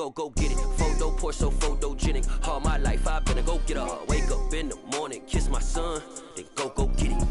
Go get it. Photo poor, so photogenic. All my life I've been a go-getter. Wake up in the morning, kiss my son, then go get it.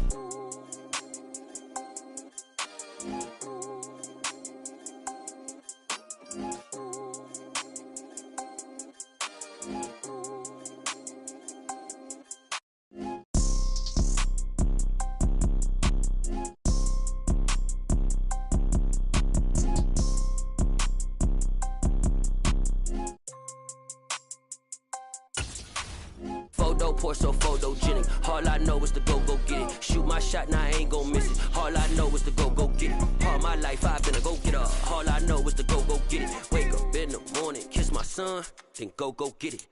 Photo poor, so photogenic. All I know is to go get it. Shoot my shot, now I ain't gon' miss it. All I know is to go get it. All my life I've been a go-getter. All I know is to go get it. Wake up in the morning, kiss my son, then go get it.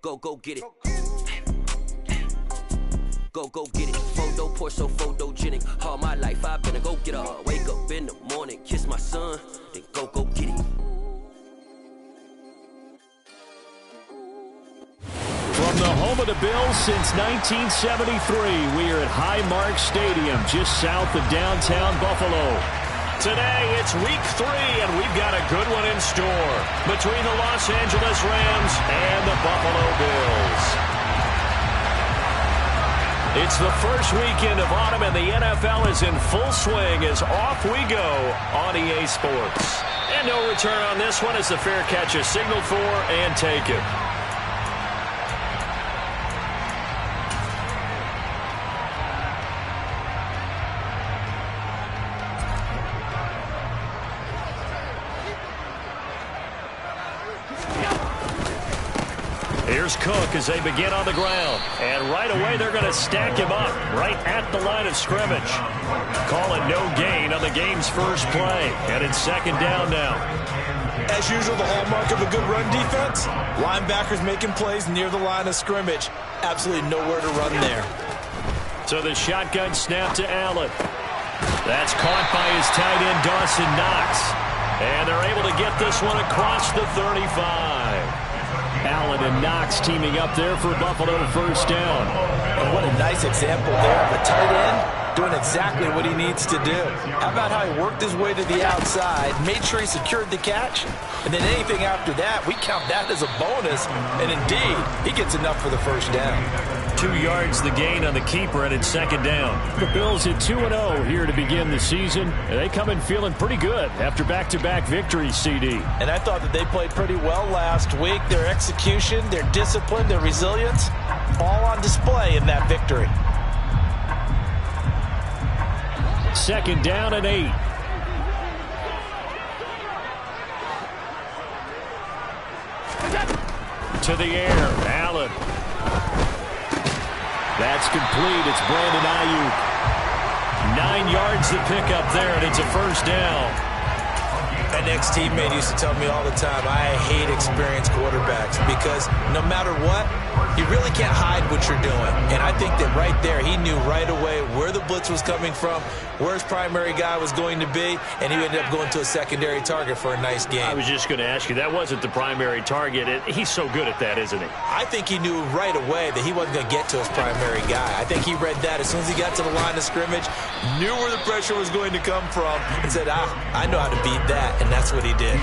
Go get it. Go get it. Photo poor, so photogenic. All my life I've been a go-getter. Wake up in the morning, kiss my son, then go get it. From the home of the Bills since 1973, we are at Highmark Stadium, just south of downtown Buffalo. Today, it's week 3, and we've got a good one in store between the Los Angeles Rams and the Buffalo Bills. It's the first weekend of autumn, and the NFL is in full swing as off we go on EA Sports. And no return on this one as the fair catch is signaled for and taken. Here's Cook as they begin on the ground. And right away, they're going to stack him up right at the line of scrimmage. Call it no gain on the game's first play. And it's second down now. As usual, the hallmark of a good run defense, linebackers making plays near the line of scrimmage. Absolutely nowhere to run there. So the shotgun snap to Allen. That's caught by his tight end, Dawson Knox. And they're able to get this one across the 35. Allen and Knox teaming up there for Buffalo first down. And what a nice example there of a tight end doing exactly what he needs to do. How about how he worked his way to the outside, made sure he secured the catch, and then anything after that, we count that as a bonus, and indeed, he gets enough for the first down. 2 yards the gain on the keeper, and it's second down. The Bills at 2-0 here to begin the season. They come in feeling pretty good after back-to-back victories, CD. And I thought that they played pretty well last week. Their execution, their discipline, their resilience, all on display in that victory. Second down and 8. To the air, Allen. That's complete. It's Brandon Ayuk. 9 yards to pick up there, and it's a first down. An ex-teammate used to tell me all the time, I hate experienced quarterbacks because no matter what, you really can't hide what you're doing. And I think that right there, he knew right away where the blitz was coming from, where his primary guy was going to be, and he ended up going to a secondary target for a nice game. I was just going to ask you, that wasn't the primary target. He's so good at that, isn't he? I think he knew right away that he wasn't going to get to his primary guy. I think he read that as soon as he got to the line of scrimmage, knew where the pressure was going to come from, and said, I know how to beat that, and that's what he did.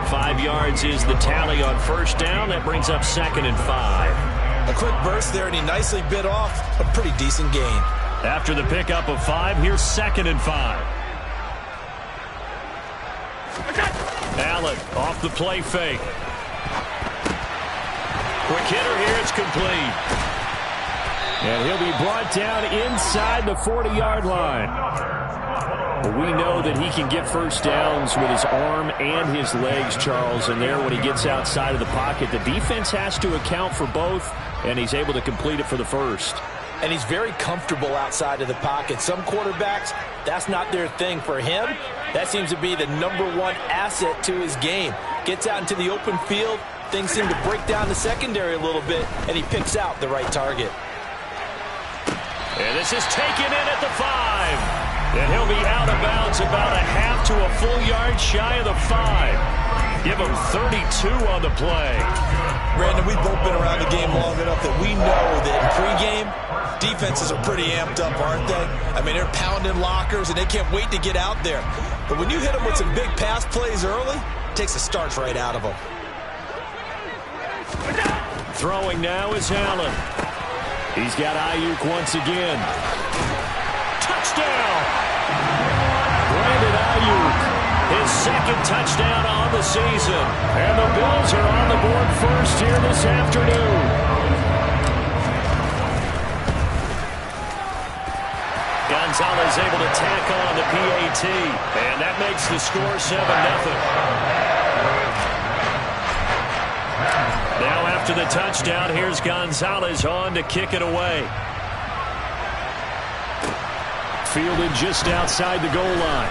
5 yards is the tally on first down. That brings up second and 5. A quick burst there, and he nicely bit off a pretty decent gain. After the pickup of 5, here's second and 5. Allen off the play fake. Quick hitter here, it's complete. And he'll be brought down inside the 40-yard line. We know that he can get first downs with his arm and his legs, Charles, and there when he gets outside of the pocket, the defense has to account for both, and he's able to complete it for the first. And he's very comfortable outside of the pocket. Some quarterbacks, that's not their thing. For him, that seems to be the #1 asset to his game. Gets out into the open field, things seem to break down the secondary a little bit, and he picks out the right target. And this is taken in at the 5. And he'll be out of bounds about a half to a full yard shy of the 5. Give him 32 on the play. Brandon, we've both been around the game long enough that we know that in pregame, defenses are pretty amped up, aren't they? I mean, they're pounding lockers, and they can't wait to get out there. But when you hit them with some big pass plays early, it takes the starch right out of them. Throwing now is Allen. He's got Ayuk once again. Touchdown! Brandon Ayuk. His second touchdown on the season. And the Bills are on the board first here this afternoon. Gonzalez able to tack on the PAT. And that makes the score 7-0. Now after the touchdown, here's Gonzalez on to kick it away. Fielded just outside the goal line.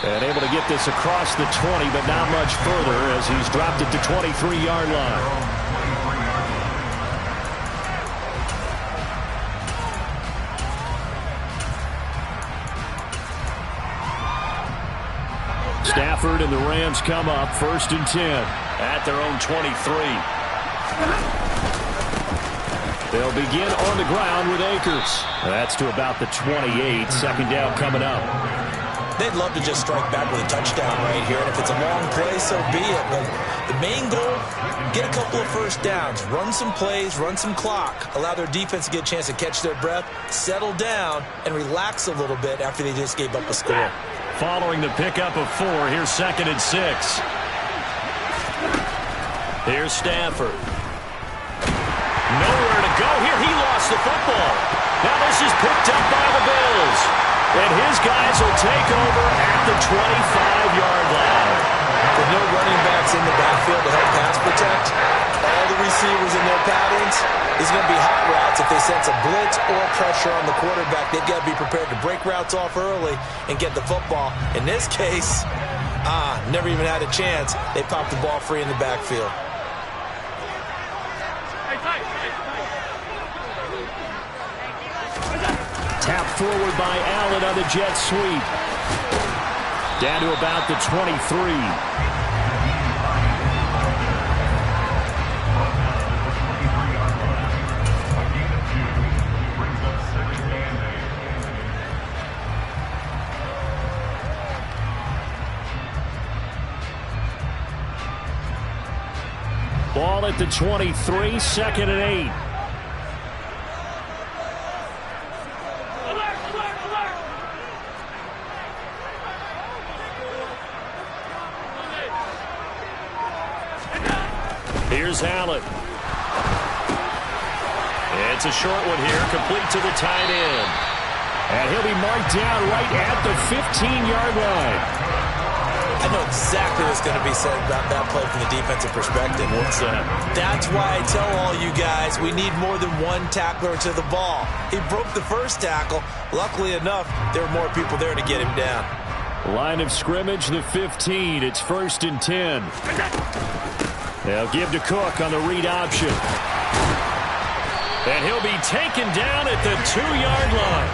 And able to get this across the 20, but not much further as he's dropped it to 23-yard line. Stafford and the Rams come up 1st and 10 at their own 23. They'll begin on the ground with Akers. That's to about the 28. Second down coming up. They'd love to just strike back with a touchdown right here. And if it's a long play, so be it. But the main goal, get a couple of first downs. Run some plays, run some clock. Allow their defense to get a chance to catch their breath, settle down, and relax a little bit after they just gave up a score. Following the pickup of 4, here's 2nd and 6. Here's Stafford. Nowhere to go here. He lost the football. Now this is picked up by the Bills. And his guys will take over at the 25-yard line. With no running backs in the backfield to help pass protect, all the receivers in their patterns, these are going to be hot routes. If they sense a blitz or pressure on the quarterback, they've got to be prepared to break routes off early and get the football. In this case, never even had a chance. They popped the ball free in the backfield. Tapped forward by Allen on the jet sweep. Down to about the 23. Ball at the 23, 2nd and 8. Here's Allen. It's a short one here, complete to the tight end. And he'll be marked down right at the 15-yard line. I know exactly what's going to be said about that play from the defensive perspective. What's that? That's why I tell all you guys we need more than one tackler to the ball. He broke the first tackle. Luckily enough, there were more people there to get him down. Line of scrimmage, the 15. It's 1st and 10. They'll give to Cook on the read option. And he'll be taken down at the 2-yard line.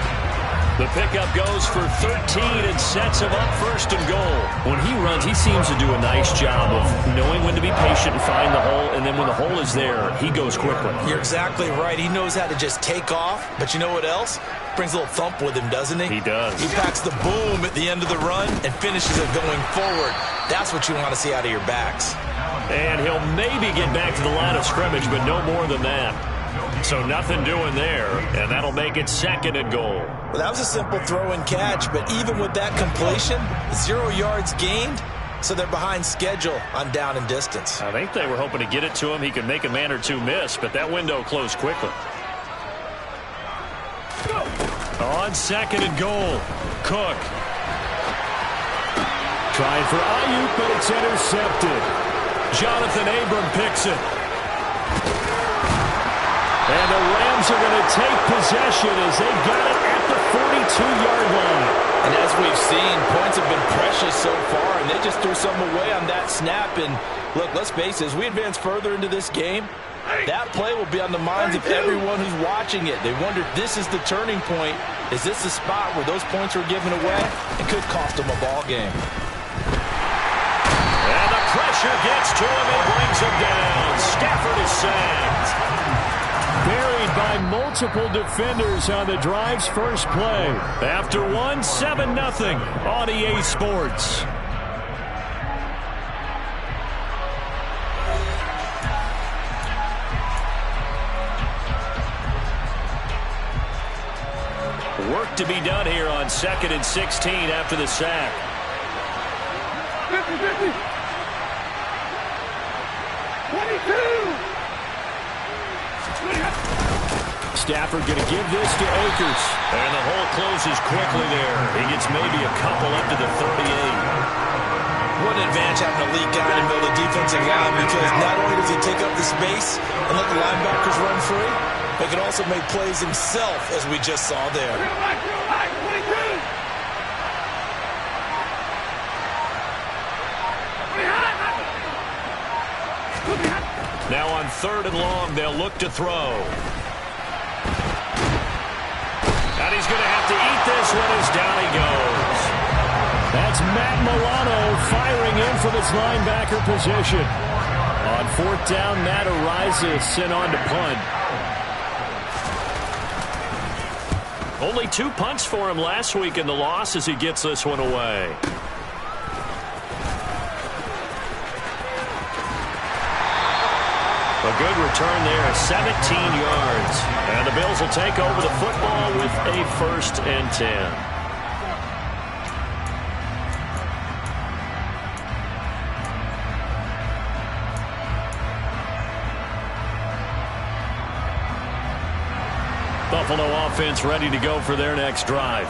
The pickup goes for 13 and sets him up 1st and goal. When he runs, he seems to do a nice job of knowing when to be patient and find the hole, and then when the hole is there, he goes quickly. You're exactly right. He knows how to just take off, but you know what else? Brings a little thump with him, doesn't he? He does. He packs the boom at the end of the run and finishes it going forward. That's what you want to see out of your backs. And he'll maybe get back to the line of scrimmage, but no more than that. So nothing doing there, and that'll make it 2nd and goal. Well, that was a simple throw and catch, but even with that completion, 0 yards gained, so they're behind schedule on down and distance. I think they were hoping to get it to him. He could make a man or two miss, but that window closed quickly. On 2nd and goal, Cook. Trying for Ayuk, but it's intercepted. Jonathan Abram picks it. And the Rams are going to take possession as they got it at the 42-yard line. And as we've seen, points have been precious so far, and they just threw something away on that snap. And look, let's face it, as we advance further into this game, that play will be on the minds of everyone who's watching it. They wonder if this is the turning point. Is this the spot where those points were given away? It could cost them a ball game. pressure gets to him and brings him down. Stafford is sacked. Buried by multiple defenders on the drive's first play. After one, 7-0 on EA Sports. Work to be done here on 2nd and 16 after the sack. 50-50. 22. Stafford going to give this to Akers. And the hole closes quickly there. He gets maybe a couple up to the 38. What an advantage having a elite guy to build a defensive line, because not only does he take up the space and let the linebackers run free, but can also make plays himself, as we just saw there. Now on 3rd and long, they'll look to throw. And he's going to have to eat this one as down he goes. That's Matt Milano firing in from his linebacker position. On 4th down, Matt Araiza sent on to punt. Only 2 punts for him last week in the loss as he gets this one away. A good return there, 17 yards. And the Bills will take over the football with a 1st and 10. Buffalo offense ready to go for their next drive.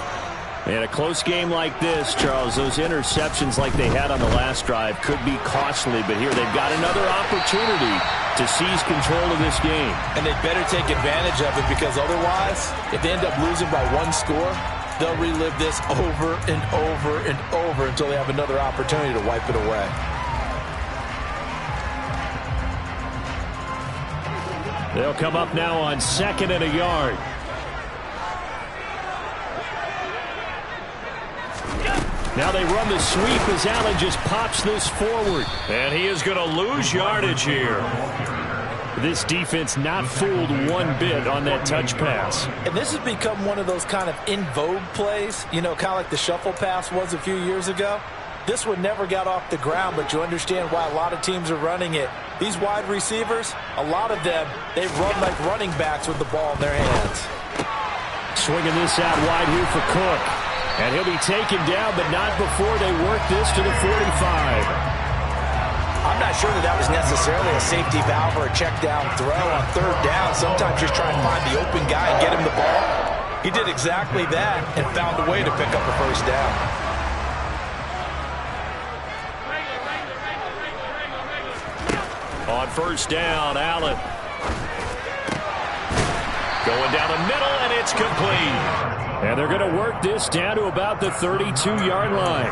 And a close game like this, Charles, those interceptions like they had on the last drive could be costly. But here they've got another opportunity to seize control of this game. And they better take advantage of it, because otherwise, if they end up losing by 1 score, they'll relive this over and over and over until they have another opportunity to wipe it away. They'll come up now on 2nd and a yard. Now they run the sweep as Allen just pops this forward. And he is going to lose yardage here. This defense not fooled one bit on that touch pass. And this has become one of those kind of in vogue plays, you know, kind of like the shuffle pass was a few years ago. This one never got off the ground, but you understand why a lot of teams are running it. These wide receivers, a lot of them, they run like running backs with the ball in their hands. Swinging this out wide here for Cook. And he'll be taken down, but not before they work this to the 45. I'm not sure that was necessarily a safety valve or a check down throw on 3rd down. Sometimes just try and find the open guy and get him the ball. He did exactly that and found a way to pick up a 1st down. On 1st down, Allen. Going down the middle, and it's complete. And they're going to work this down to about the 32-yard line.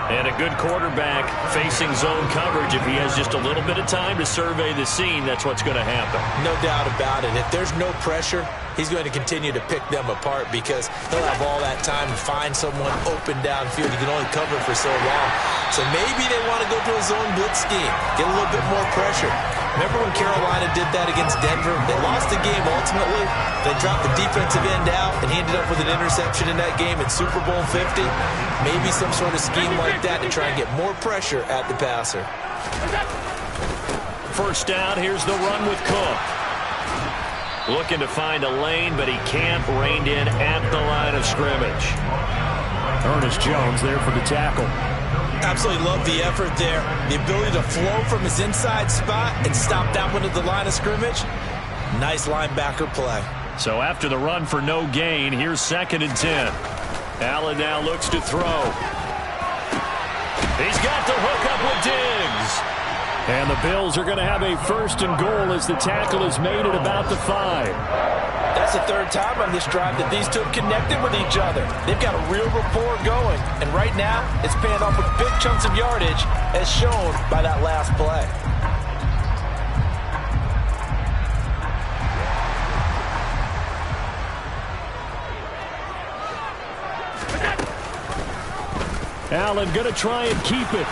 And a good quarterback facing zone coverage. If he has just a little bit of time to survey the scene, that's what's going to happen. No doubt about it. If there's no pressure, he's going to continue to pick them apart, because he'll have all that time to find someone open downfield. He can only cover for so long. So maybe they want to go to a zone blitz scheme, get a little bit more pressure. Remember when Carolina did that against Denver? They lost the game ultimately. They dropped the defensive end out, and he ended up with an interception in that game in Super Bowl 50. Maybe some sort of scheme like that to try and get more pressure at the passer. 1st down, here's the run with Cook. Looking to find a lane, but he can't. Reined in at the line of scrimmage. Ernest Jones there for the tackle. Absolutely love the effort there. The ability to flow from his inside spot and stop that one at the line of scrimmage. Nice linebacker play. So after the run for no gain, here's 2nd and 10. Allen now looks to throw. He's got the hook up with Diggs. And the Bills are going to have a 1st and goal as the tackle is made at about the 5. That's the 3rd time on this drive that these two have connected with each other. They've got a real rapport going. And right now, it's paying off with big chunks of yardage, as shown by that last play. Allen going to try and keep it.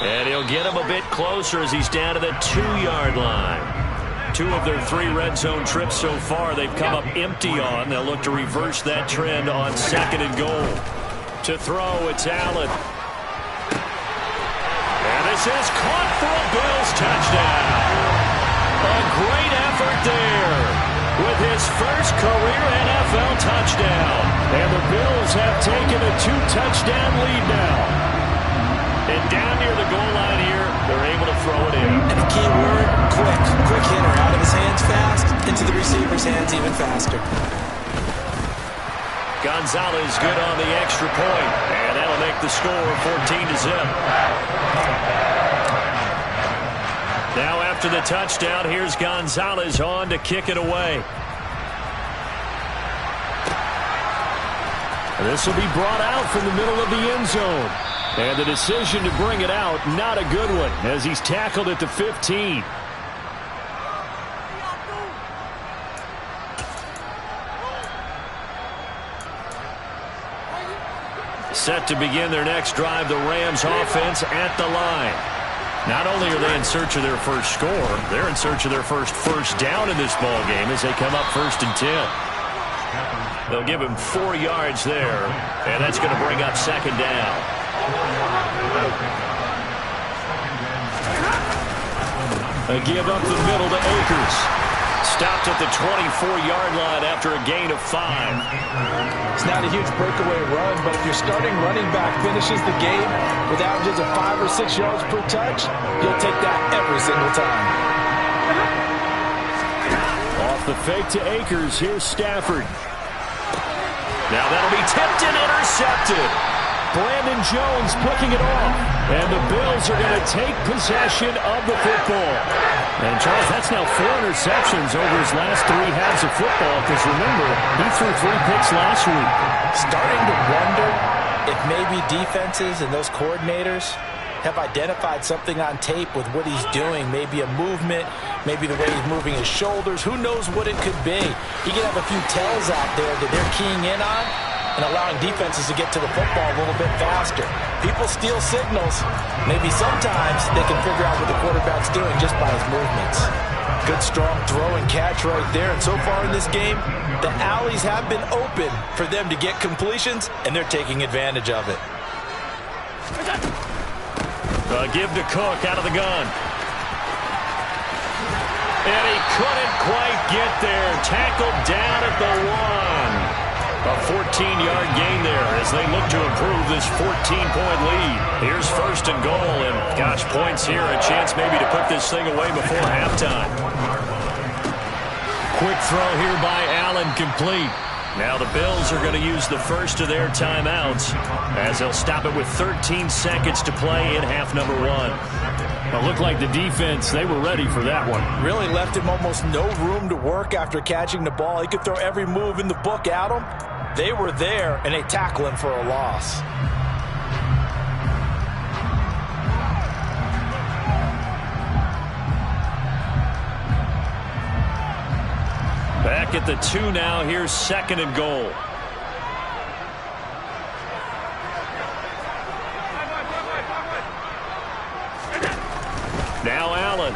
And he'll get him a bit closer as he's down to the 2-yard line. 2 of their 3 red zone trips so far they've come up empty on. They'll look to reverse that trend on 2nd and goal. To throw, it's Allen. And this is caught for a Bills touchdown. A great effort there with his first career NFL touchdown. And the Bills have taken a 2-touchdown lead now. And down near the goal line here, they're able to throw it in. And the key word, quick. Quick hitter. Out of his hands fast, into the receiver's hands even faster. Gonzalez good on the extra point. And that'll make the score 14-0. Now after the touchdown, here's Gonzalez on to kick it away. This will be brought out from the middle of the end zone. And the decision to bring it out, not a good one, as he's tackled at the 15. Set to begin their next drive, the Rams offense at the line. Not only are they in search of their first score, they're in search of their first down in this ball game as they come up 1st and 10. They'll give him 4 yards there, and that's going to bring up 2nd down. A give up the middle to Akers. Stopped at the 24-yard line after a gain of 5. It's not a huge breakaway run, but if your starting running back finishes the game with averages of 5 or 6 yards per touch, you'll take that every single time. Off the fake to Akers, here's Stafford. Now that'll be tipped and intercepted. Brandon Jones picking it off. And the Bills are going to take possession of the football. And, Charles, that's now 4 interceptions over his last 3 halves of football. Because, remember, he threw 3 picks last week. Starting to wonder if maybe defenses and those coordinators have identified something on tape with what he's doing. Maybe a movement, maybe the way he's moving his shoulders. Who knows what it could be? He could have a few tells out there that they're keying in on and allowing defenses to get to the football a little bit faster. People steal signals. Maybe sometimes they can figure out what the quarterback's doing just by his movements. Good, strong throw and catch right there. And so far in this game, the alleys have been open for them to get completions, and they're taking advantage of it. Give to Cook out of the gun. And he couldn't quite get there. Tackled down at the 1. A 14-yard gain there as they look to improve this 14-point lead. Here's 1st and goal, and gosh, points here. A chance maybe to put this thing away before halftime. Quick throw here by Allen, complete. Now the Bills are going to use the first of their timeouts as they'll stop it with 13 seconds to play in half number 1. It looked like the defense, they were ready for that one. Really left him almost no room to work after catching the ball. He could throw every move in the book at him. They were there, and they tackle him for a loss. Back at the 2 now. Here's 2nd and goal. Now Allen.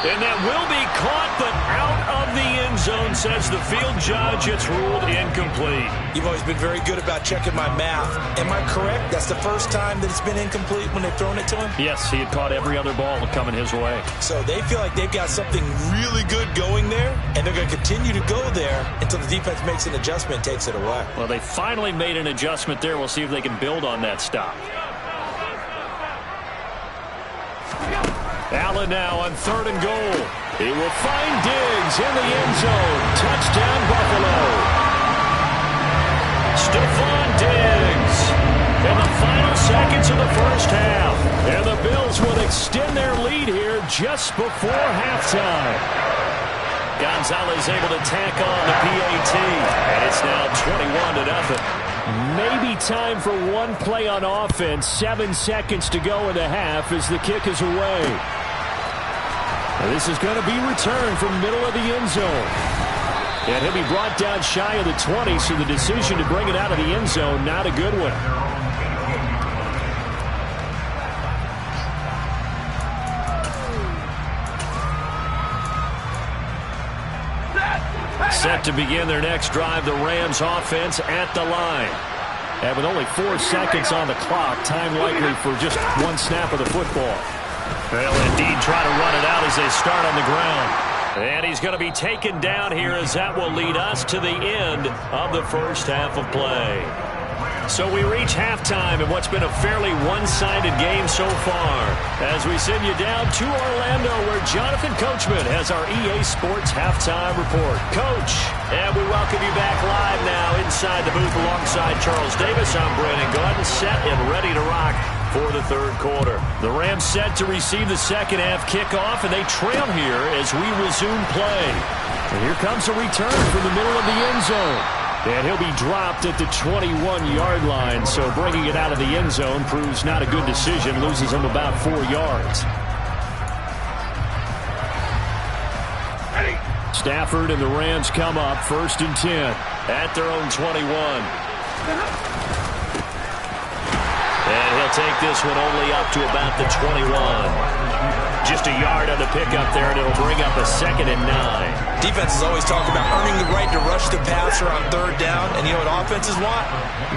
And that will be caught, but out of the end zone, says the field judge. It's ruled incomplete. You've always been very good about checking my math. Am I correct? That's the first time that it's been incomplete when they've thrown it to him? Yes, he had caught every other ball coming his way. So they feel like they've got something really good going there, and they're going to continue to go there until the defense makes an adjustment and takes it away. Well, they finally made an adjustment there. We'll see if they can build on that stop. Allen now on 3rd and goal. He will find Diggs in the end zone. Touchdown, Buffalo. Stephon Diggs in the final seconds of the first half. And the Bills will extend their lead here just before halftime. Gonzalez able to tack on the PAT. And it's now 21-0. Maybe time for one play on offense. 7 seconds to go in the half as the kick is away. And this is going to be returned from middle of the end zone. And he'll be brought down shy of the 20, so the decision to bring it out of the end zone, not a good one. Set to begin their next drive, the Rams offense at the line. And with only 4 seconds on the clock, time likely for just one snap of the football. They'll indeed try to run it out as they start on the ground. And he's going to be taken down here as that will lead us to the end of the first half of play. So we reach halftime in what's been a fairly one-sided game so far, as we send you down to Orlando, where Jonathan Coachman has our EA Sports Halftime Report. Coach, and we welcome you back live now inside the booth alongside Charles Davis. I'm Brandon Gaudin, set and ready to rock for the third quarter. The Rams set to receive the second half kickoff, and they trail here as we resume play. And here comes a return from the middle of the end zone. And he'll be dropped at the 21-yard line, so bringing it out of the end zone proves not a good decision, loses him about 4 yards. Stafford and the Rams come up 1st and 10 at their own 21. And he'll take this one only up to about the 21. Just a yard on the pickup there, and it'll bring up a 2nd and 9. Defenses always talk about earning the right to rush the passer on 3rd down. And you know what offenses want?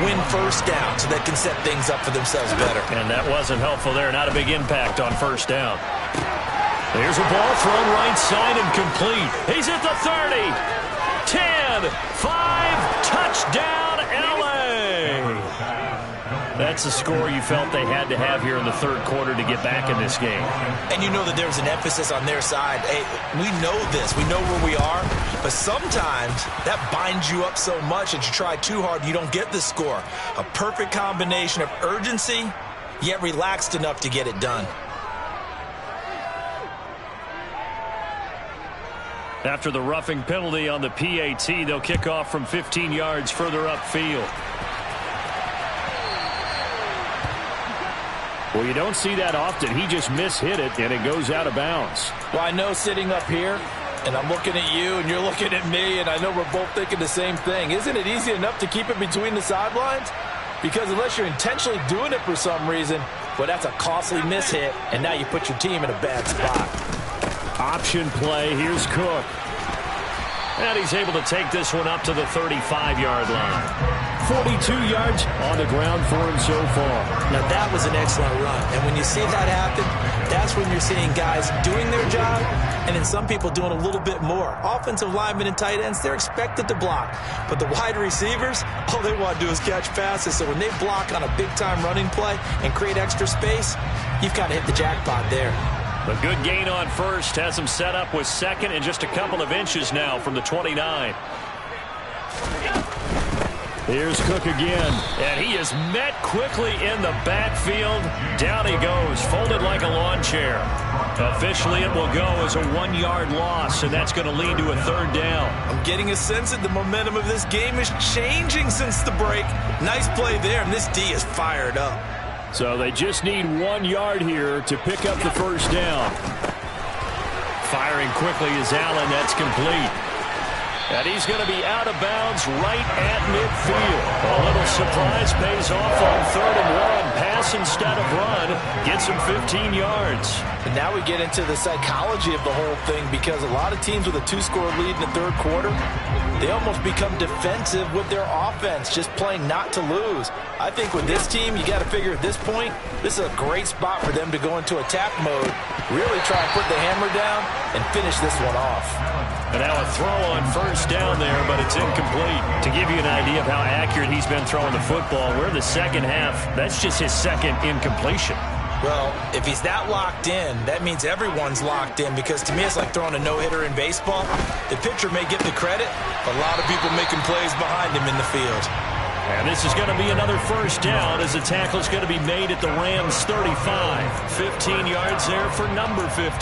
Win 1st down so they can set things up for themselves better. And that wasn't helpful there. Not a big impact on 1st down. Here's a ball thrown right side and complete. He's at the 30. 10, 5, touchdown, L.A. That's the score you felt they had to have here in the third quarter to get back in this game. And you know that there's an emphasis on their side. Hey, we know this. We know where we are. But sometimes that binds you up so much that you try too hard, you don't get the score. A perfect combination of urgency, yet relaxed enough to get it done. After the roughing penalty on the PAT, they'll kick off from 15 yards further upfield. Well, you don't see that often. He just mishit it, and it goes out of bounds. Well, I know sitting up here, and I'm looking at you, and you're looking at me, and I know we're both thinking the same thing. Isn't it easy enough to keep it between the sidelines? Because unless you're intentionally doing it for some reason, well, that's a costly mishit, and now you put your team in a bad spot. Option play. Here's Cook. And he's able to take this one up to the 35-yard line. 42 yards on the ground for him so far. Now, that was an excellent run. And when you see that happen, that's when you're seeing guys doing their job and then some people doing a little bit more. Offensive linemen and tight ends, they're expected to block. But the wide receivers, all they want to do is catch passes. So when they block on a big-time running play and create extra space, you've kind of hit the jackpot there. A good gain on 1st has him set up with 2nd and just a couple of inches now from the 29. Here's Cook again, and he is met quickly in the backfield. Down he goes, folded like a lawn chair. Officially, it will go as a 1-yard loss, and that's going to lead to a 3rd down. I'm getting a sense that the momentum of this game is changing since the break. Nice play there, and this D is fired up. So they just need 1 yard here to pick up the 1st down. Firing quickly is Allen. That's complete. And he's going to be out of bounds right at midfield. A little surprise pays off on 3rd and 1. Pass instead of run gets him 15 yards. And now we get into the psychology of the whole thing, because a lot of teams with a 2-score lead in the third quarter, they almost become defensive with their offense, just playing not to lose. I think with this team, you got to figure at this point, this is a great spot for them to go into attack mode, really try and put the hammer down and finish this one off. And now a throw on 1st down there, but it's incomplete. To give you an idea of how accurate he's been throwing the football, we're in the second half. That's just his 2nd incompletion. Well, if he's that locked in, that means everyone's locked in, because to me it's like throwing a no-hitter in baseball. The pitcher may get the credit, a lot of people making plays behind him in the field. And this is going to be another 1st down as the tackle is going to be made at the Rams' 35. 15 yards there for number 15.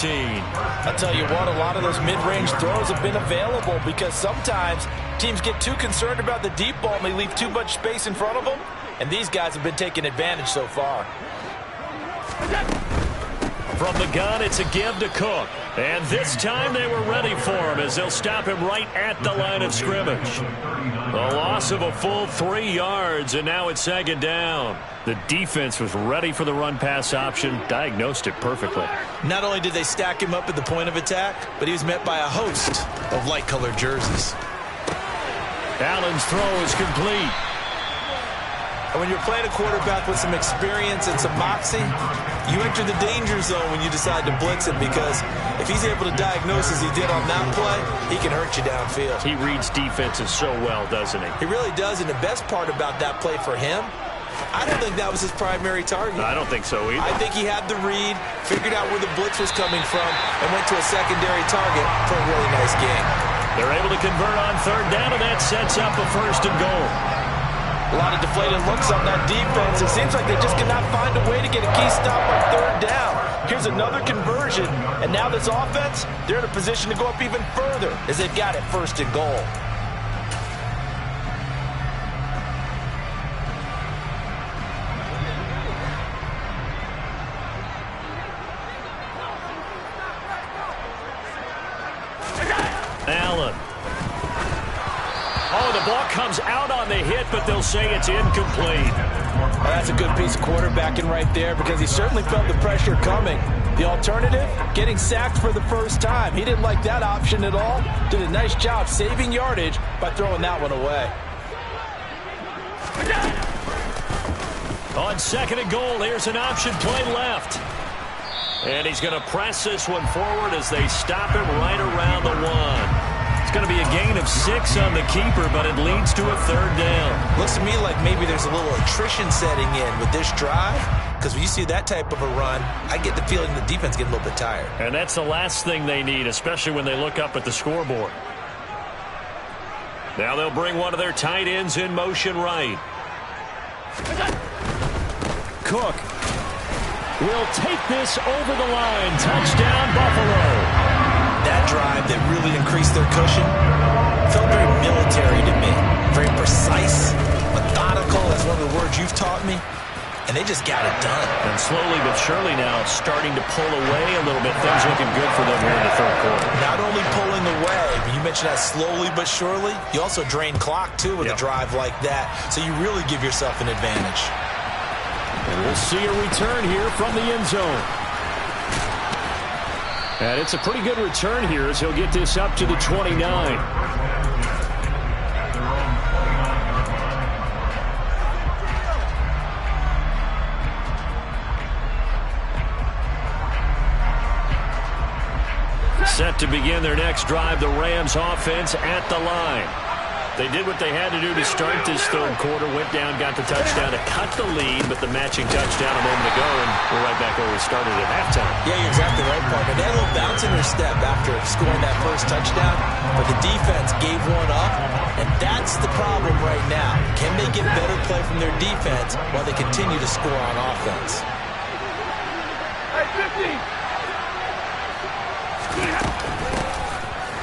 I'll tell you what, a lot of those mid-range throws have been available, because sometimes teams get too concerned about the deep ball and they leave too much space in front of them, and these guys have been taking advantage so far. From the gun, it's a give to Cook. And this time they were ready for him as they'll stop him right at the line of scrimmage. A loss of a full 3 yards, and now it's 2nd down. The defense was ready for the run-pass option, diagnosed it perfectly. Not only did they stack him up at the point of attack, but he was met by a host of light-colored jerseys. Allen's throw is complete. And when you're playing a quarterback with some experience and some moxie, you enter the danger zone when you decide to blitz him, because if he's able to diagnose as he did on that play, he can hurt you downfield. He reads defenses so well, doesn't he? He really does, and the best part about that play for him, I don't think that was his primary target. I don't think so either. I think he had the read, figured out where the blitz was coming from, and went to a secondary target for a really nice game. They're able to convert on third down, and that sets up a 1st and goal. A lot of deflated looks on that defense. It seems like they just cannot find a way to get a key stop on third down. Here's another conversion, and now this offense, they're in a position to go up even further as they've got it 1st and goal. Allen. Oh, the ball comes out on the hit, but they'll say it's incomplete. Well, that's a good piece of quarterbacking right there, because he certainly felt the pressure coming. The alternative, getting sacked for the first time. He didn't like that option at all. Did a nice job saving yardage by throwing that one away. On 2nd and goal, here's an option play left. And he's going to press this one forward as they stop him right around the 1. It's going to be a gain of 6 on the keeper, but it leads to a 3rd down. Looks to me like maybe there's a little attrition setting in with this drive, because when you see that type of a run, I get the feeling the defense getting a little bit tired. And that's the last thing they need, especially when they look up at the scoreboard. Now they'll bring one of their tight ends in motion right. Cook will take this over the line. Touchdown, Buffalo. That drive that really increased their cushion felt very military to me. Very precise, methodical, that's one of the words you've taught me. And they just got it done. And slowly but surely now starting to pull away a little bit. Things looking good for them here in the 3rd quarter. Not only pulling away, but you mentioned that slowly but surely, you also drain clock too with a drive like that. So you really give yourself an advantage. And we'll see a return here from the end zone. And it's a pretty good return here as he'll get this up to the 29. Set to begin their next drive, the Rams offense at the line. They did what they had to do to start this 3rd quarter, went down, got the touchdown to cut the lead, but the matching touchdown a moment ago, and we're right back where we started at halftime. Yeah, you're exactly right, partner. They had a little bounce in their step after scoring that first touchdown, but the defense gave one up, and that's the problem right now. Can they get better play from their defense while they continue to score on offense? Hey, 50!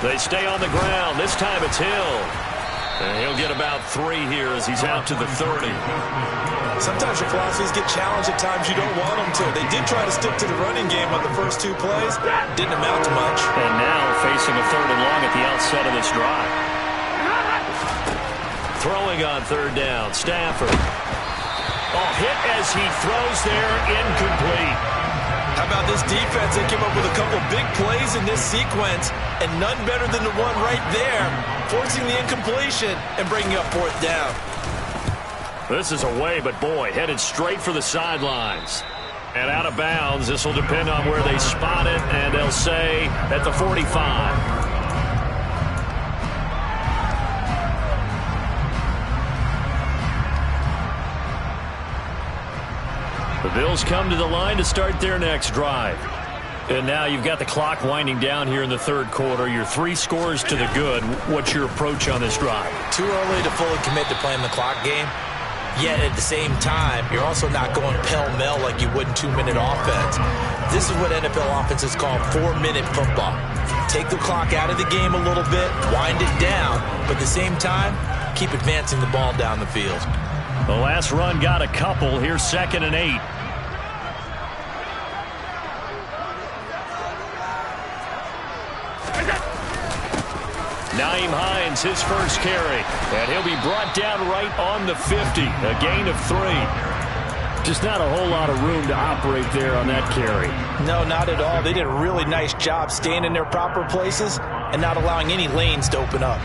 They stay on the ground. This time it's Hill. And he'll get about 3 here as he's out to the 30. Sometimes your philosophies get challenged at times you don't want them to. They did try to stick to the running game on the first 2 plays. Didn't amount to much. And now facing a 3rd and long at the outset of this drive. Throwing on 3rd down, Stafford. Oh, hit as he throws there, incomplete. How about this defense? They came up with a couple big plays in this sequence, and none better than the one right there, forcing the incompletion and bringing up 4th down. This is away, but boy, headed straight for the sidelines. And out of bounds, this will depend on where they spot it, and they'll say at the 45. The Bills come to the line to start their next drive. And now you've got the clock winding down here in the 3rd quarter. Your 3 scores to the good. What's your approach on this drive? Too early to fully commit to playing the clock game. Yet at the same time, you're also not going pell-mell like you would in 2-minute offense. This is what NFL offenses call 4-minute football. Take the clock out of the game a little bit, wind it down, but at the same time, keep advancing the ball down the field. The last run got a couple. Here's 2nd and 8. Nyheim Hines, his first carry. And he'll be brought down right on the 50. A gain of 3. Just not a whole lot of room to operate there on that carry. No, not at all. They did a really nice job staying in their proper places and not allowing any lanes to open up.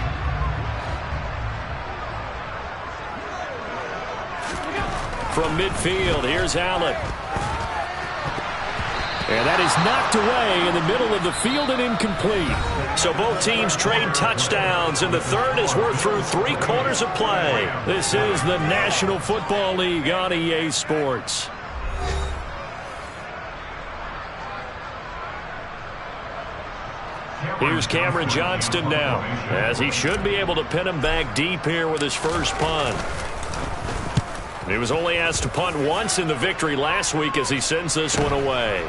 from midfield. Here's Allen. And that is knocked away in the middle of the field and incomplete. So both teams trade touchdowns, and the third as we're through 3 quarters of play. This is the National Football League on EA Sports. Here's Cameron Johnston now, as he should be able to pin him back deep here with his first punt. He was only asked to punt once in the victory last week as he sends this one away.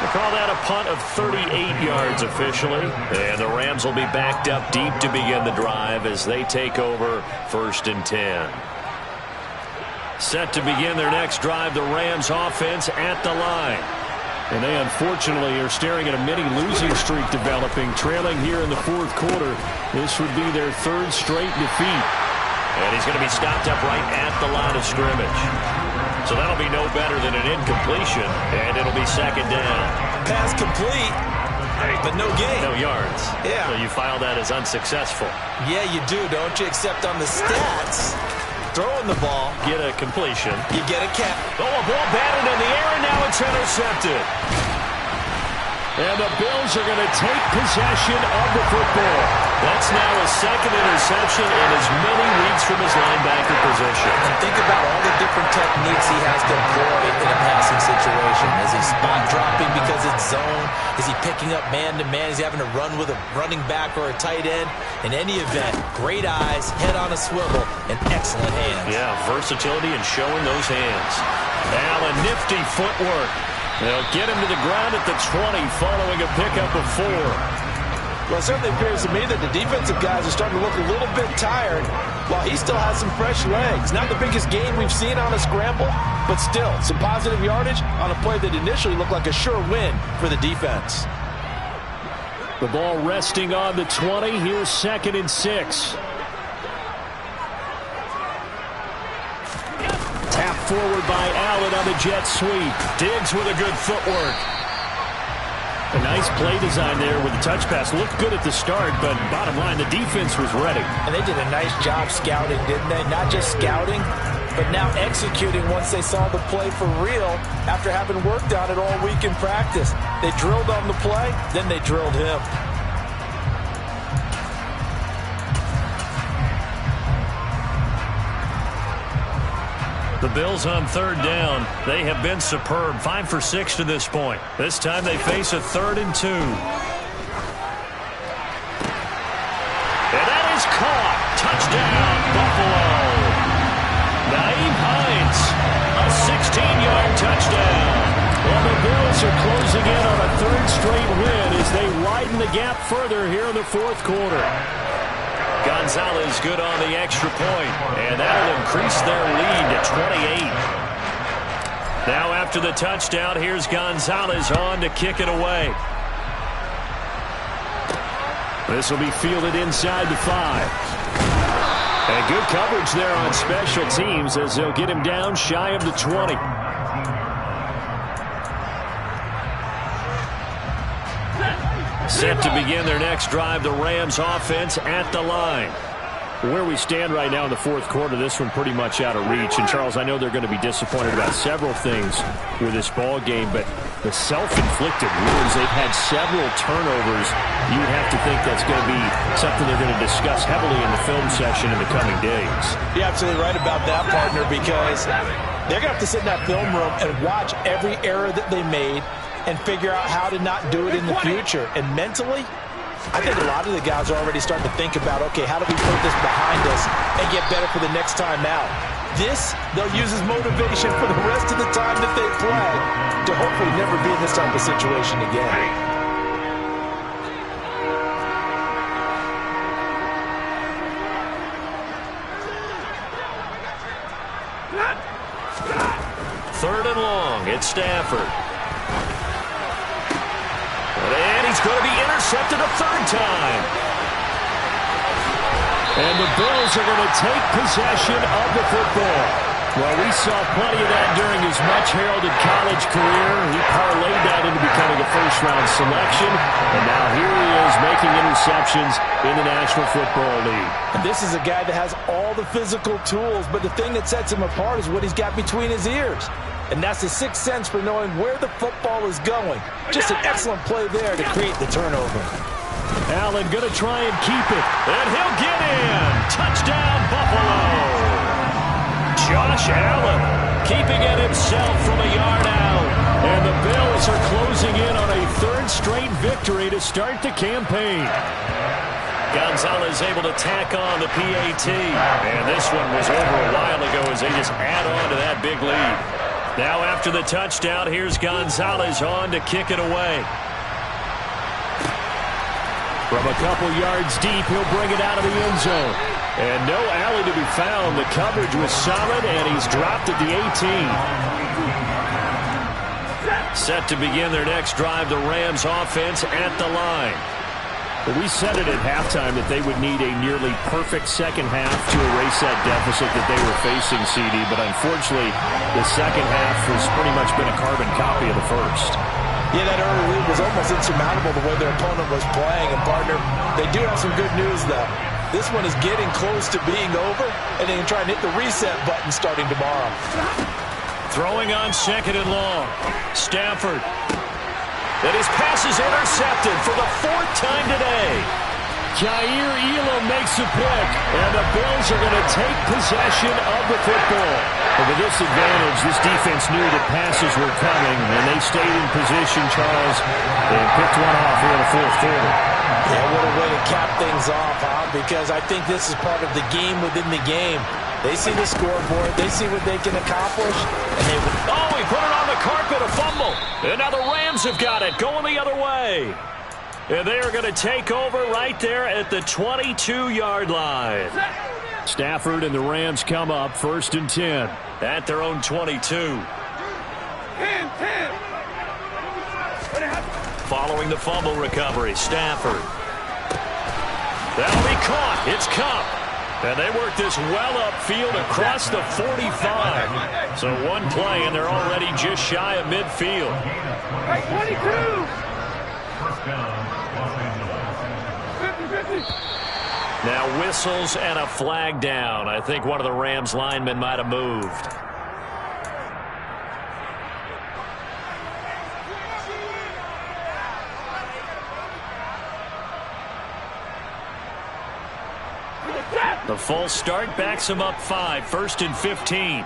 We'll call that a punt of 38 yards officially. And the Rams will be backed up deep to begin the drive as they take over 1st and 10. Set to begin their next drive, the Rams offense at the line. And they unfortunately are staring at a mini losing streak developing, trailing here in the 4th quarter. This would be their 3rd straight defeat. And he's going to be stopped up right at the line of scrimmage. So that'll be no better than an incompletion, and it'll be 2nd down. Pass complete, but no gain. No yards. Yeah. So you file that as unsuccessful. Yeah, you do, don't you? Except on the stats, throwing the ball, get a completion. You get a catch. Oh, a ball batted in the air, and now it's intercepted. And the Bills are going to take possession of the football. That's now his 2nd interception in as many weeks from his linebacker position. And think about all the different techniques he has to employ in a passing situation. Is he spot dropping because it's zone? Is he picking up man-to-man? Is he having to run with a running back or a tight end? In any event, great eyes, head on a swivel, and excellent hands. Yeah, versatility and showing those hands. Allen, nifty footwork. They'll get him to the ground at the 20 following a pickup of 4. Well, it certainly appears to me that the defensive guys are starting to look a little bit tired while he still has some fresh legs. Not the biggest gain we've seen on a scramble, but still some positive yardage on a play that initially looked like a sure win for the defense. The ball resting on the 20. Here's 2nd and 6. Tap forward by Allen on the jet sweep. Diggs with a good footwork. A nice play design there with the touch pass. Looked good at the start, but bottom line, the defense was ready. And they did a nice job scouting, didn't they? Not just scouting, but now executing once they saw the play for real after having worked on it all week in practice. They drilled on the play, then they drilled him. The Bills on 3rd down. They have been superb. 5 for 6 to this point. This time they face a 3rd and 2. And that is caught. Touchdown, Buffalo. Nyheim Hines, a 16-yard touchdown. Well, the Bills are closing in on a 3rd straight win as they widen the gap further here in the 4th quarter. Gonzalez good on the extra point, and that'll increase their lead to 28. Now after the touchdown, here's Gonzalez on to kick it away. This will be fielded inside the 5. And good coverage there on special teams as they'll get him down shy of the 20. Set to begin their next drive, the Rams offense at the line. Where we stand right now in the 4th quarter, this one pretty much out of reach. And, Charles, I know they're going to be disappointed about several things with this ball game, but the self-inflicted wounds, they've had several turnovers. You have to think that's going to be something they're going to discuss heavily in the film session in the coming days. You're absolutely right about that, partner, because they're going to have to sit in that film room and watch every error that they made and figure out how to not do it in the future. And mentally, I think a lot of the guys are already starting to think about, okay, how do we put this behind us and get better for the next time out? This, they'll use as motivation for the rest of the time that they play to hopefully never be in this type of situation again. Third and long, it's Stafford. And he's going to be intercepted a 3rd time. And the Bills are going to take possession of the football. Well, we saw plenty of that during his much-heralded college career. He parlayed that into becoming a first-round selection, and now here he is making interceptions in the National Football League. And this is a guy that has all the physical tools, but the thing that sets him apart is what he's got between his ears. And that's the sixth sense for knowing where the football is going. Just an excellent play there to create the turnover. Allen going to try and keep it, and he'll get in. Touchdown, Buffalo. Josh Allen keeping it himself from a yard out. And the Bills are closing in on a third straight victory to start the campaign. Gonzalez able to tack on the PAT. And this one was over a while ago as they just add on to that big lead. Now after the touchdown, here's Gonzalez on to kick it away. From a couple yards deep, he'll bring it out of the end zone. And no alley to be found. The coverage was solid, and he's dropped at the 18. Set to begin their next drive, the Rams offense at the line. We said it at halftime that they would need a nearly perfect second half to erase that deficit that they were facing, CD. But unfortunately, the second half has pretty much been a carbon copy of the first. Yeah, that early lead was almost insurmountable the way their opponent was playing. And, partner, they do have some good news, though. This one is getting close to being over, and they can try and hit the reset button starting tomorrow. Throwing on second and long. Stafford. And his pass is intercepted for the fourth time today. Jair Elam makes a pick, and the Bills are going to take possession of the football. But with this advantage, this defense knew that passes were coming, and they stayed in position, Charles, and picked one off here in the fourth quarter. Yeah, what a way to cap things off, huh? Because I think this is part of the game within the game. They see the scoreboard, they see what they can accomplish, and they will. Oh, he put it on the carpet, a fumble. And now the Rams have got it, going the other way. And they are going to take over right there at the 22-yard line. Stafford and the Rams come up first and 10 at their own 22. 10. Following the fumble recovery, Stafford. That'll be caught. It's Kupp. And they work this well upfield across the 45. So one play, and they're already just shy of midfield. Hey, 22. Now whistles and a flag down. I think one of the Rams linemen might have moved. The full start backs him up 5, first and 15.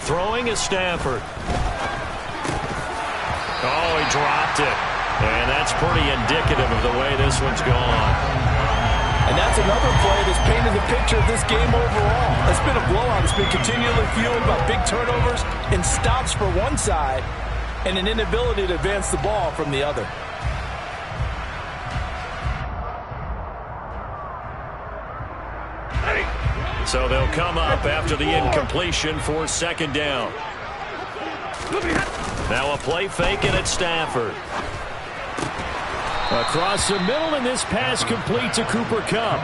Throwing is Stafford. Oh, he dropped it. And that's pretty indicative of the way this one's gone. And that's another play that's painted the picture of this game overall. It's been a blowout. It's been continually fueled by big turnovers and stops for one side and an inability to advance the ball from the other. So they'll come up after the incompletion for second down. Now a play fake, and it's Stafford. Across the middle, and this pass complete to Cooper Kupp.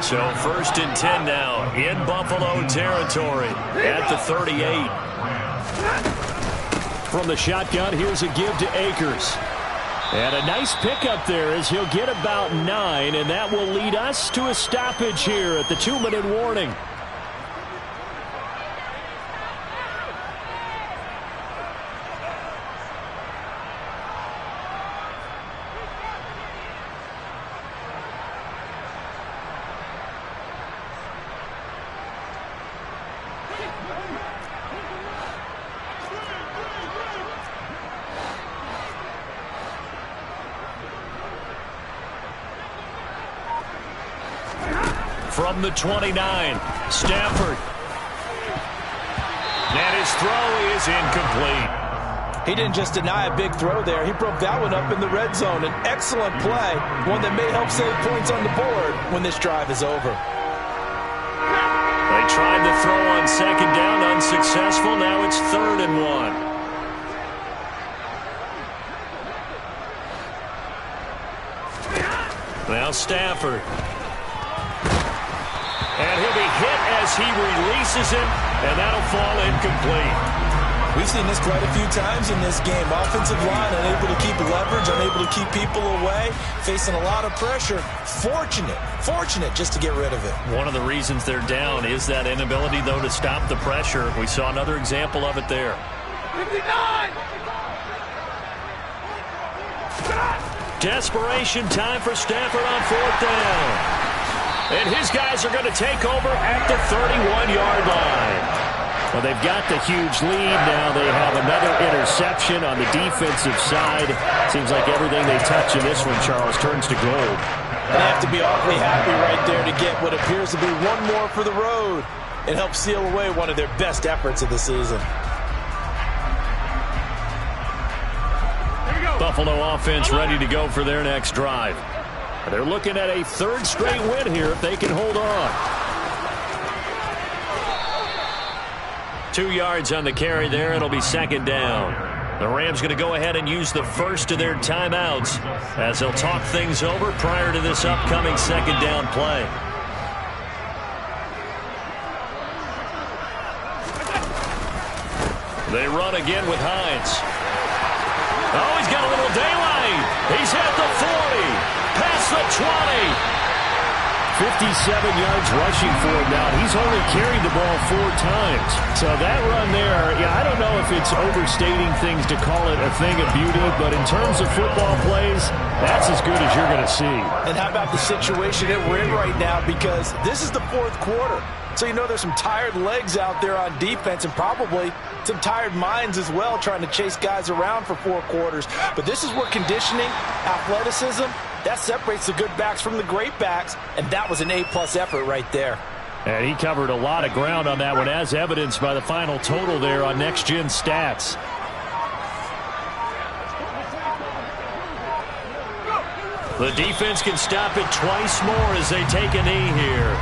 So first and 10 now in Buffalo territory at the 38. From the shotgun, here's a give to Akers. And a nice pickup there as he'll get about 9, and that will lead us to a stoppage here at the 2-minute warning. From the 29, Stafford. And his throw is incomplete. He didn't just deny a big throw there. He broke that one up in the red zone. An excellent play, one that may help save points on the board when this drive is over. They tried the throw on second down, unsuccessful. Now it's 3rd and 1. Now Stafford. And he'll be hit as as he releases it, and that'll fall incomplete. We've seen this quite a few times in this game. Offensive line unable to keep leverage, unable to keep people away, facing a lot of pressure. Fortunate just to get rid of it. One of the reasons they're down is that inability, though, to stop the pressure. We saw another example of it there. 59! Desperation time for Stafford on 4th down. And his guys are going to take over at the 31-yard line. Well, they've got the huge lead now. They have another interception on the defensive side. Seems like everything they touch in this one, Charles, turns to gold. They have to be awfully happy right there to get what appears to be one more for the road. It helps seal away one of their best efforts of the season. Buffalo offense ready to go for their next drive. They're looking at a 3rd straight win here if they can hold on. 2 yards on the carry there. It'll be 2nd down. The Rams going to go ahead and use the first of their timeouts as they'll talk things over prior to this upcoming 2nd down play. They run again with Hines. Oh, he's got a little daylight. He's at the 40, past the 20. 57 yards rushing for him now. He's only carried the ball 4 times. So that run there, yeah, I don't know if it's overstating things to call it a thing of beauty, but in terms of football plays, that's as good as you're going to see. And how about the situation that we're in right now? Because this is the 4th quarter. So you know there's some tired legs out there on defense and probably some tired minds as well trying to chase guys around for 4 quarters. But this is where conditioning, athleticism, that separates the good backs from the great backs, and that was an A-plus effort right there. And he covered a lot of ground on that one, as evidenced by the final total there on Next Gen Stats. The defense can stop it twice more as they take a knee here.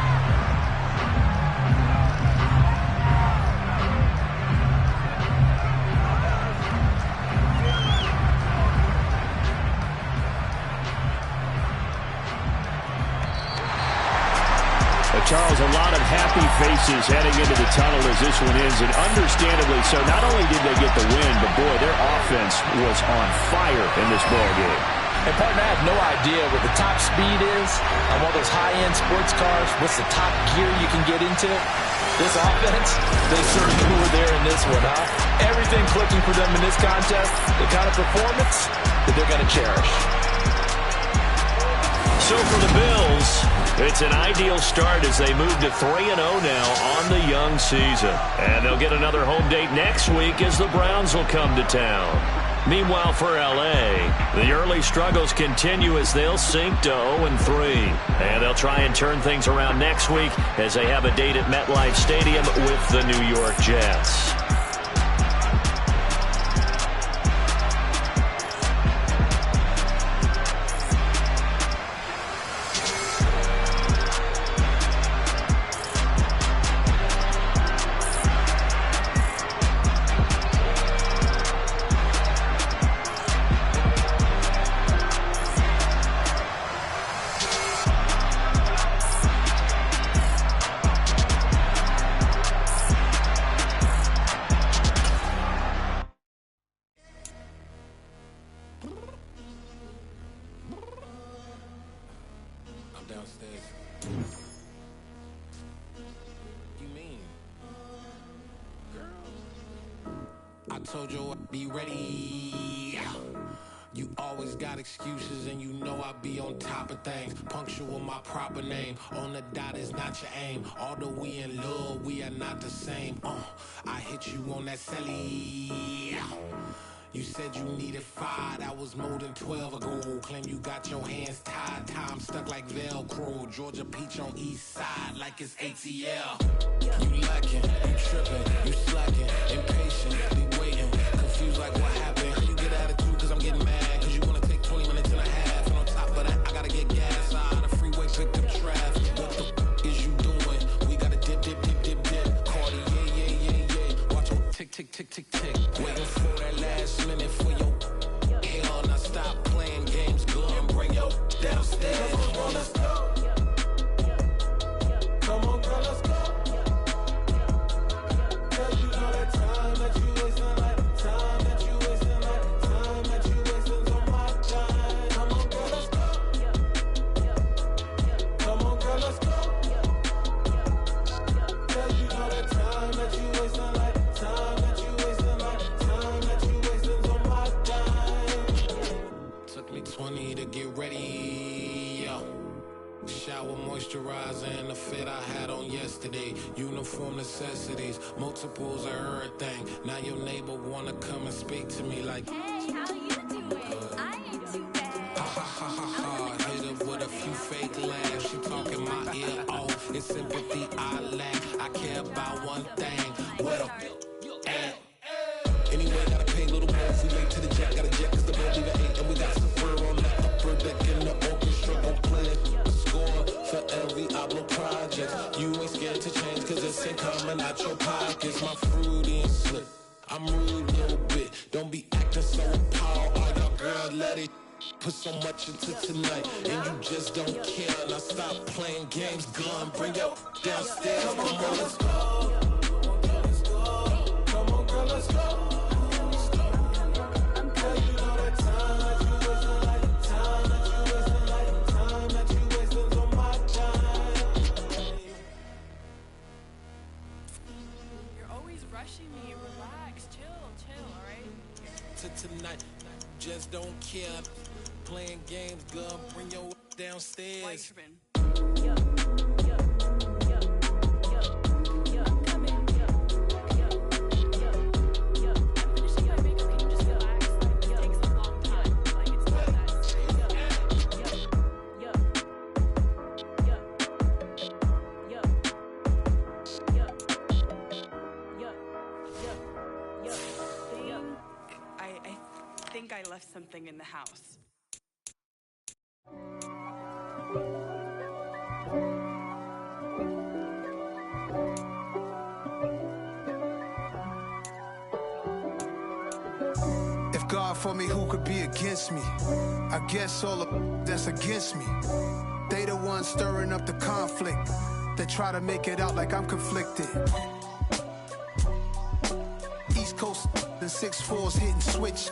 Charles, a lot of happy faces heading into the tunnel as this one is, and understandably so. Not only did they get the win, but boy, their offense was on fire in this ball game. And partner, I have no idea what the top speed is on one of those high-end sports cars. What's the top gear you can get into? This offense, they certainly were there in this one, huh? Everything clicking for them in this contest, the kind of performance that they're going to cherish. So for the Bills, it's an ideal start as they move to 3-0 now on the young season. And they'll get another home date next week as the Browns will come to town. Meanwhile, for L.A., the early struggles continue as they'll sink to 0-3. And they'll try and turn things around next week as they have a date at MetLife Stadium with the New York Jets. I told you I'd be ready. You always got excuses and you know I be on top of things. Punctual my proper name. On the dot is not your aim. Although we in love, we are not the same. I hit you on that celly. You said you needed 5, that was more than 12 ago. Claim you got your hands tied, time stuck like Velcro. Georgia peach on east side like it's ATL. You lacking, you tripping, you slacking, impatient, be waiting, confused like what happened. You get attitude cause I'm getting mad, cause you wanna take 20 minutes and a half. And on top of that, I gotta get gas out of the freeway, pick up traffic. What the is you doing? We gotta dip, dip, dip, dip, dip. Cardi, yeah. Watch your tick, tick, tick, tick, tick. Waiting for that last minute for your hell. Now stop playing games, go and bring your downstairs. Come on, girl, let's go. Come on, girl, let's go. moisturizer and the fit I had on yesterday. Uniform necessities, multiples of everything. Now your neighbor wanna come and speak to me like, hey, how you doing? I ain't too bad. Ha ha ha ha ha. Hit her with a few fake laughs. She talking my ear off. It's sympathy I lack. I care about one thing. What up? Anyway, gotta pay a little more if we late to the jack. Gotta jet cause the bed leave at 8. And we got some fur on the upper deck in the orchestra. Gon' play the score for every Ablo project. You ain't scared to change cause it's ain't coming out your pockets. My fruity and slip. I'm rude a little bit. Don't be acting so appalled. All y'all girl, let it put so much into tonight. And you just don't care. Now stop playing games. Gun, bring your downstairs. Come on, let's go. Come on, girl, let's go. Tonight, just don't care. Playing games, girl, bring your downstairs. I left something in the house. If God for me, who could be against me? I guess all of that's against me. They the ones stirring up the conflict. They try to make it out like I'm conflicted. East Coast and 6'4's hitting switch.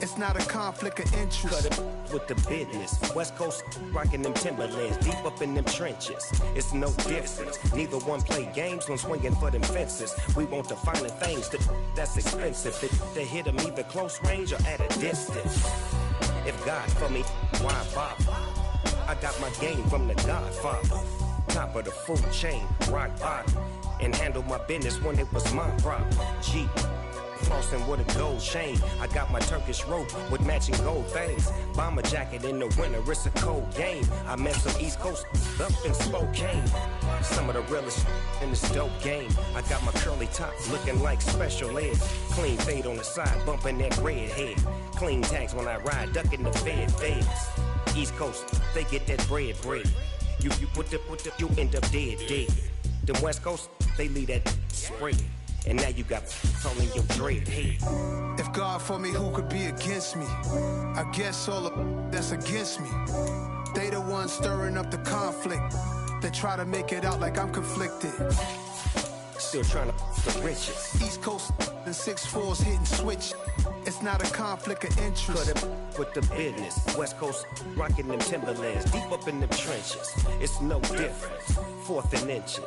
It's not a conflict of interest. Cut it with the business. West Coast rocking them Timberlands, deep up in them trenches. It's no difference. Neither one play games when swinging for them fences. We want the finer things that's expensive. They hit them either close range or at a distance. If God for me, why bother? I got my game from the Godfather. Top of the food chain, rock bottom. And handle my business when it was my problem. G. Flossing with a gold chain. I got my Turkish rope with matching gold things. Bomber jacket in the winter, it's a cold game. I met some East Coast up in Spokane. Some of the realest in this dope game. I got my curly top looking like special ed. Clean fade on the side, bumping that red head. Clean tags when I ride, ducking the feds. East Coast, they get that bread. You you end up dead. Then West Coast, they leave that spread. And now you got on in your dread head. If God for me, who could be against me? I guess all of that's against me. They the ones stirring up the conflict. They try to make it out like I'm conflicted. Still trying to the riches. East Coast and 6'4's hitting switch. It's not a conflict of interest. Cut it with the business. West Coast rocking them Timberlands, deep up in them trenches. It's no difference. 4th and inches.